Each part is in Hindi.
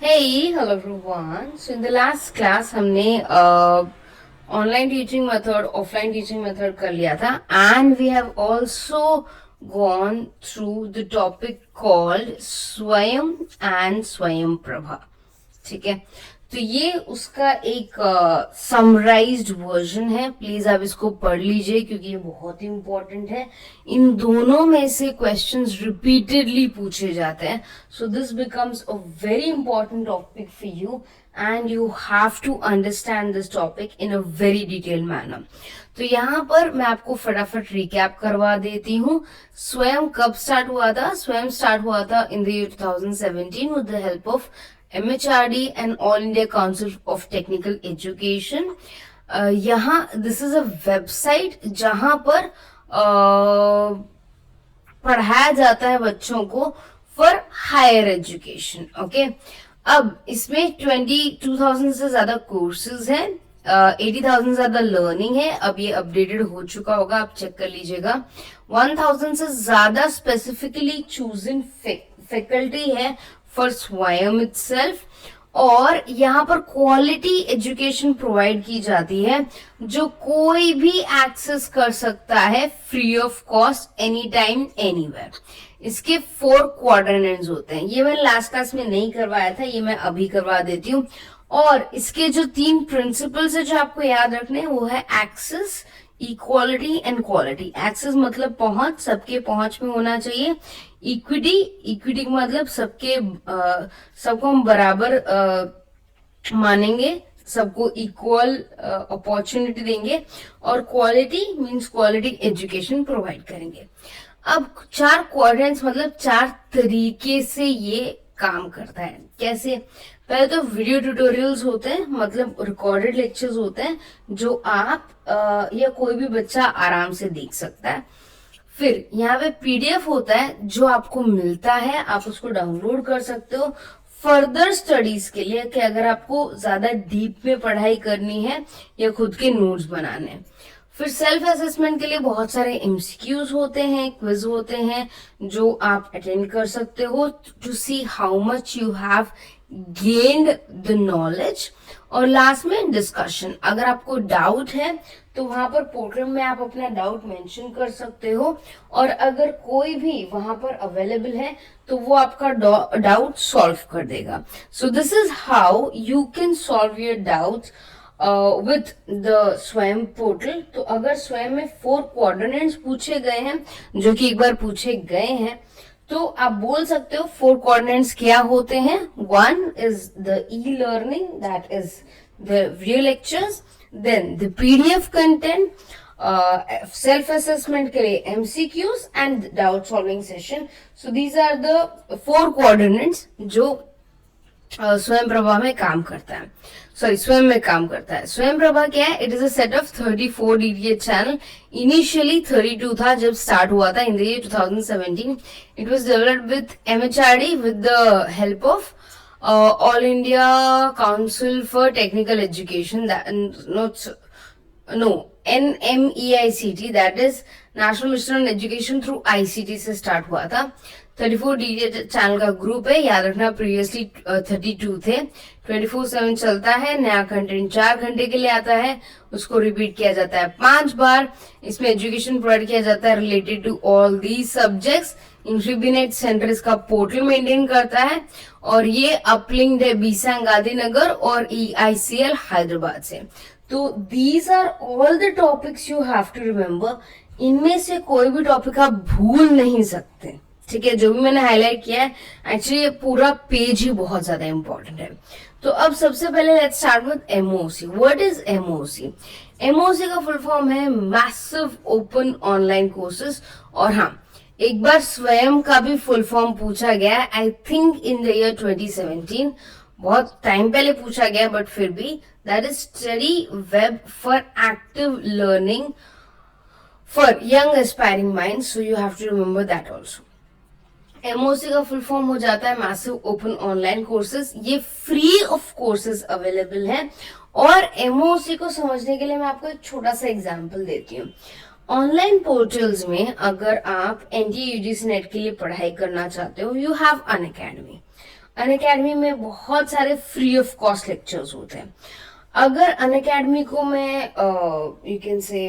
Hey, hello everyone. So in the last class हमने online teaching method offline teaching method कर लिया था and we have also gone through the topic called Swayam and Swayam Prabha. ठीक है, तो ये उसका एक समराइज्ड वर्जन है. प्लीज आप इसको पढ़ लीजिए क्योंकि ये बहुत ही इंपॉर्टेंट है. इन दोनों में से क्वेश्चंस रिपीटेडली पूछे जाते हैं. So this becomes a very important topic for you and you have to understand this topic in a very detail manner. तो यहाँ पर मैं आपको फटाफट रिकैप करवा देती हूँ. स्वयं कब स्टार्ट हुआ था? स्वयं स्टार्ट हुआ था इन the year 2017 with the help of MHRD and All India Council of Technical Education. यहाँ दिस इज अ वेबसाइट जहां पर पढ़ाया जाता है बच्चों को फॉर हायर एजुकेशन. ओके, अब इसमें 22,000 से ज्यादा कोर्सेज हैं, 80,000 ज्यादा लर्निंग है. अब ये अपडेटेड हो चुका होगा, आप चेक कर लीजिएगा. 1,000 से ज्यादा स्पेसिफिकली चूजन फैकल्टी है फॉर स्वयं इटसेल्फ. और यहाँ पर क्वालिटी एजुकेशन प्रोवाइड की जाती है जो कोई भी एक्सेस कर सकता है free of cost any time anywhere. इसके 4 क्वाड्रेंट्स होते हैं. ये मैंने लास्ट क्लास में नहीं करवाया था, ये मैं अभी करवा देती हूँ. और इसके जो 3 प्रिंसिपल्स है जो आपको याद रखने हैं वो है access, equality and quality. Access मतलब पहुंच, सबके पहुंच में होना चाहिए. इक्विटी, इक्विटी मतलब सबको हम बराबर मानेंगे, सबको इक्वल अपॉर्चुनिटी देंगे. और quality means quality education provide करेंगे. अब 4 क्वाड्रेंट्स मतलब 4 तरीके से ये काम करता है. कैसे? पहले तो वीडियो ट्यूटोरियल्स होते हैं, मतलब रिकॉर्डेड लेक्चर्स होते हैं जो आप या कोई भी बच्चा आराम से देख सकता है. फिर यहाँ पे PDF होता है जो आपको मिलता है, आप उसको डाउनलोड कर सकते हो फर्दर स्टडीज के लिए, कि अगर आपको ज्यादा डीप में पढ़ाई करनी है या खुद के नोट्स बनाने हैं. फिर सेल्फ असेसमेंट के लिए बहुत सारे MCQs होते हैं, क्विज होते हैं जो आप अटेंड कर सकते हो to see how much you have gained the knowledge. और लास्ट में डिस्कशन. अगर आपको डाउट है तो वहां पर पोर्टल में आप अपना डाउट मेंशन कर सकते हो और अगर कोई भी वहां पर अवेलेबल है तो वो आपका डाउट सॉल्व कर देगा. So this is how you can solve your doubts with the स्वयं पोर्टल. तो अगर स्वयं में 4 क्वाड्रेंट्स पूछे गए हैं जो कि एक बार पूछे गए हैं तो आप बोल सकते हो 4 क्वाड्रेंट्स क्या होते हैं. 1 is the e-learning, that is the video lectures. Then the PDF content, self assessment के लिए MCQs and doubt solving session. So these are the 4 quadrants जो स्वयं प्रभा में काम करता है. स्वयं में काम करता है. स्वयं प्रभा क्या है? It is a set of 34 DTH channel. Initially 32 था जब स्टार्ट हुआ था इन the year 2017. It was developed with MHRD with the help of all India council for technical education, NMEICT, that is national mission on education through ICT से स्टार्ट हुआ था. 34 DTH चैनल का ग्रुप है, याद रखना. प्रीवियसली 32 थे. 24/7 चलता है. नया कंटेंट 4 घंटे के लिए आता है, उसको रिपीट किया जाता है 5 बार. इसमें एजुकेशन प्रोवाइड किया जाता है related to all these subjects. इंट्रीबिनेट सेंटर इसका पोर्टल मेंटेन करता है और ये अपलिंक्ड है बीसांग गांधीनगर और EICL हैदराबाद से. तो these are all the topics you have to remember. इनमें से कोई भी टॉपिक आप भूल नहीं सकते. ठीक है, जो भी मैंने हाईलाइट किया है, एक्चुअली ये पूरा पेज ही बहुत ज्यादा इंपॉर्टेंट है. तो अब सबसे पहले let's start with MOOC. What is MOOC? MOOC का फुल फॉर्म है मैसिव ओपन ऑनलाइन कोर्सेज. और हाँ, एक बार स्वयं का भी फुल फॉर्म पूछा गया, I think in the year 2017. बहुत टाइम पहले पूछा गया बट फिर भी. That is study web for active learning for young aspiring mind. So you have to remember that also. MOOC का फुल फॉर्म हो जाता है मैसिव ओपन ऑनलाइन कोर्सेज. ये फ्री ऑफ कोर्सेज अवेलेबल है. और MOOC को समझने के लिए मैं आपको एक छोटा सा एग्जांपल देती हूँ. ऑनलाइन पोर्टल्स में अगर आप NTA UGC नेट के लिए पढ़ाई करना चाहते हो, यू हैव अनअकैडमी. अनअकैडमी में बहुत सारे फ्री ऑफ कॉस्ट लेक्चर्स होते हैं. अगर अनअकैडमी को मैं यू कैन से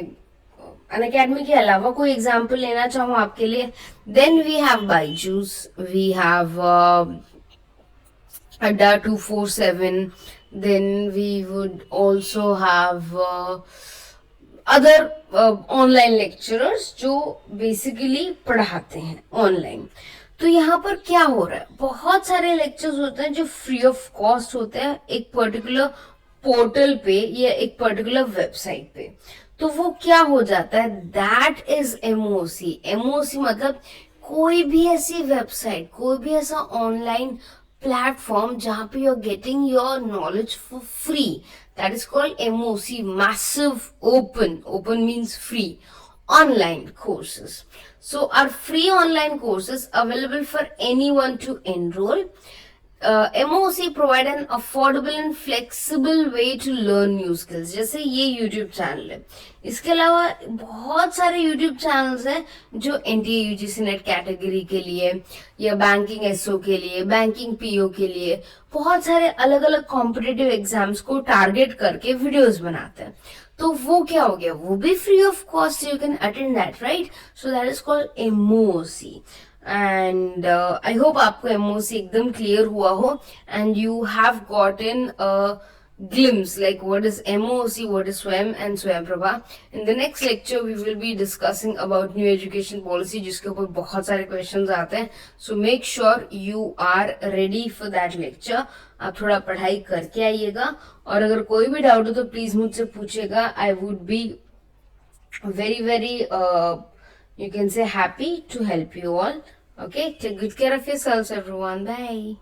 अनअकैडमी के अलावा कोई एग्जांपल लेना चाहूँ आपके लिए, then we have Byju's, we have Adda 247, then we would also have other online lecturers जो बेसिकली पढ़ाते हैं ऑनलाइन. तो यहाँ पर क्या हो रहा है, बहुत सारे लेक्चर्स होते हैं जो फ्री ऑफ कॉस्ट होते हैं एक पर्टिकुलर पोर्टल पे या एक पर्टिकुलर वेबसाइट पे. तो वो क्या हो जाता है, दैट इज एमओसी. एमओसी मतलब कोई भी ऐसी वेबसाइट, कोई भी ऐसा ऑनलाइन प्लेटफॉर्म जहां पे you are getting your knowledge for free. That is called MOC, Massive Open. Open means free. Online courses. So are free online courses available for anyone to enroll. MOC provide an affordable and flexible way to learn new skills. जैसे ये YouTube चैनल है, इसके अलावा बहुत सारे YouTube चैनल्स हैं जो NTA UGC नेट कैटेगरी के लिए या बैंकिंग एसओ के लिए, बैंकिंग पीओ के लिए बहुत सारे अलग अलग कॉम्पिटिटिव एग्जाम्स को टारगेट करके वीडियोस बनाते हैं. तो वो क्या हो गया, वो भी free of cost, you can attend that, right. So that is called MOC. And I hope आपको एमओसी एकदम क्लियर हुआ हो and you have gotten glimpse like what is MOC, what is SWAYAM and SWAYAM Prabha. In the next lecture we will be discussing about new education policy जिसके ऊपर बहुत सारे questions आते हैं. So make sure you are ready for that lecture. आप थोड़ा पढ़ाई करके आइएगा और अगर कोई भी डाउट हो तो प्लीज मुझसे पूछेगा. I would be very you can say happy to help you all. Okay, take good care of yourselves everyone. Bye.